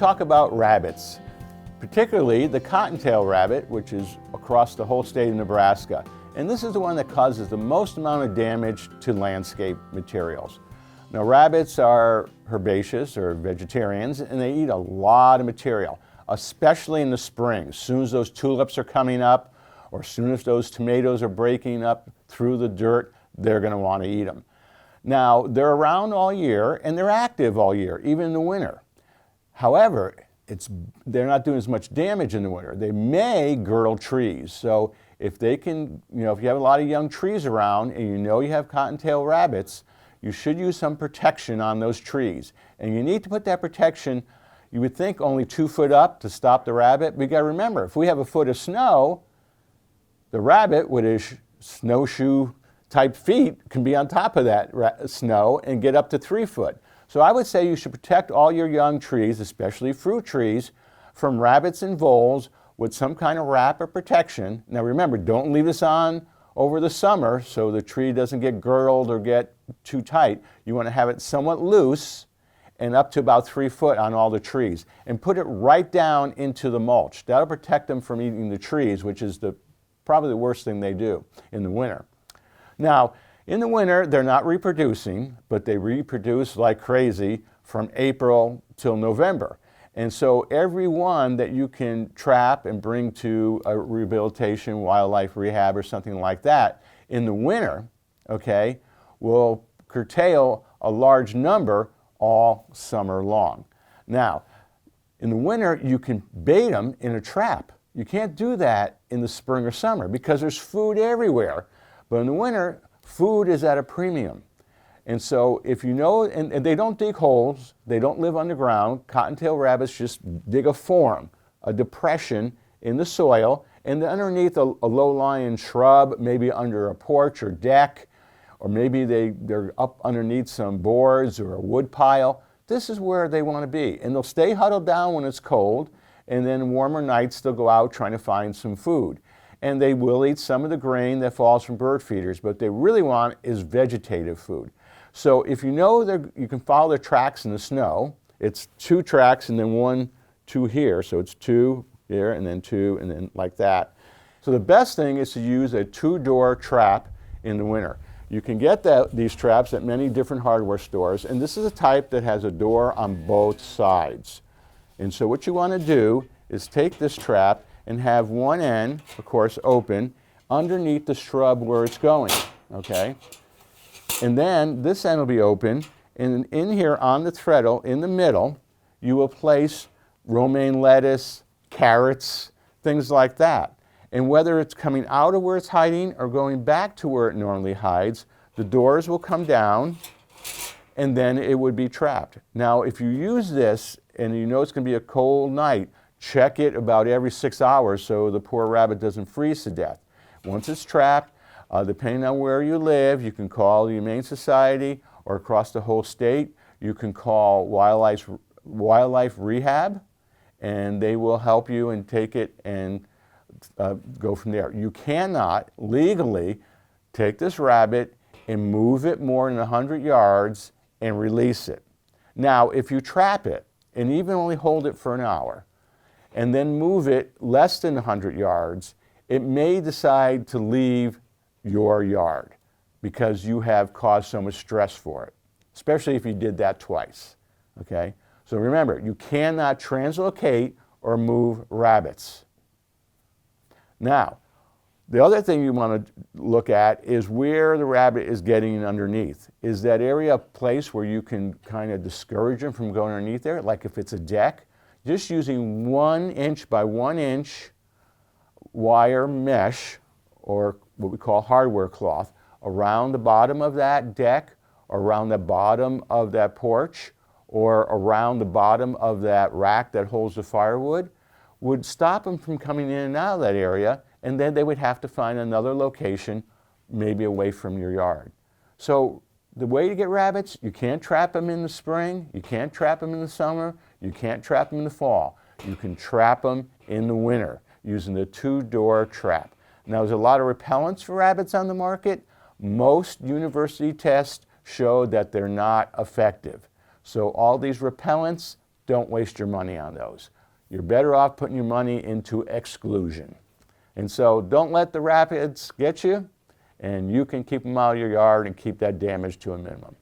talk about rabbits, particularly the cottontail rabbit, which is across the whole state of Nebraska. And this is the one that causes the most amount of damage to landscape materials. Now, rabbits are herbaceous or vegetarians, and they eat a lot of material, especially in the spring. As soon as those tulips are coming up, or as soon as those tomatoes are breaking up through the dirt, they're going to want to eat them. Now, they're around all year, and they're active all year, even in the winter. However, they're not doing as much damage in the winter. They may girdle trees. So if they can, if you have a lot of young trees around and you have cottontail rabbits, you should use some protection on those trees. And you need to put that protection, you would think only 2 foot up to stop the rabbit. But you gotta remember, if we have a foot of snow, the rabbit with his snowshoe type feet can be on top of that snow and get up to 3 foot. So I would say you should protect all your young trees, especially fruit trees, from rabbits and voles with some kind of wrap or protection. Now remember, don't leave this on over the summer so the tree doesn't get girdled or get too tight. You want to have it somewhat loose and up to about 3 foot on all the trees. And put it right down into the mulch. That'll protect them from eating the trees, which is probably the worst thing they do in the winter. Now, in the winter, they're not reproducing, but they reproduce like crazy from April till November. And so every one that you can trap and bring to a rehabilitation, wildlife rehab, or something like that in the winter, okay, will curtail a large number all summer long. Now, in the winter, you can bait them in a trap. You can't do that in the spring or summer because there's food everywhere. But in the winter, food is at a premium. And so if you know, and they don't dig holes, they don't live underground. Cottontail rabbits just dig a form, a depression in the soil, and underneath a low-lying shrub, maybe under a porch or deck, or maybe they're up underneath some boards or a wood pile. This is where they want to be. And they'll stay huddled down when it's cold, and then warmer nights they'll go out trying to find some food. And they will eat some of the grain that falls from bird feeders, but what they really want is vegetative food. So if you know you can follow their tracks in the snow, it's 2 tracks and then 1, 2 here. So it's 2 here and then 2 and then like that. So the best thing is to use a 2-door trap in the winter. You can get these traps at many different hardware stores, and this is a type that has a door on both sides. And so what you want to do is take this trap and have one end, of course, open underneath the shrub where it's going, okay? And then this end will be open, and in here on the treadle, in the middle, you will place romaine lettuce, carrots, things like that. And whether it's coming out of where it's hiding or going back to where it normally hides, the doors will come down, and then it would be trapped. Now, if you use this, and you know it's going to be a cold night, check it about every 6 hours so the poor rabbit doesn't freeze to death. Once it's trapped, depending on where you live, you can call the Humane Society, or across the whole state, you can call wildlife rehab, and they will help you and take it and go from there. You cannot legally take this rabbit and move it more than 100 yards and release it. Now, if you trap it and even only hold it for an hour, and then move it less than 100 yards, it may decide to leave your yard because you have caused so much stress for it, especially if you did that twice, okay? So remember, you cannot translocate or move rabbits. Now, the other thing you want to look at is where the rabbit is getting underneath. Is that area a place where you can kind of discourage them from going underneath there? Like if it's a deck, just using 1 inch by 1 inch wire mesh, or what we call hardware cloth, around the bottom of that deck, around the bottom of that porch, or around the bottom of that rack that holds the firewood, would stop them from coming in and out of that area, and then they would have to find another location, maybe away from your yard. So the way to get rabbits, you can't trap them in the spring, you can't trap them in the summer, you can't trap them in the fall. You can trap them in the winter using the 2-door trap. Now, there's a lot of repellents for rabbits on the market. Most university tests show that they're not effective. So all these repellents don't waste your money on those. You're better off putting your money into exclusion. And so don't let the rapids get you, and you can keep them out of your yard and keep that damage to a minimum.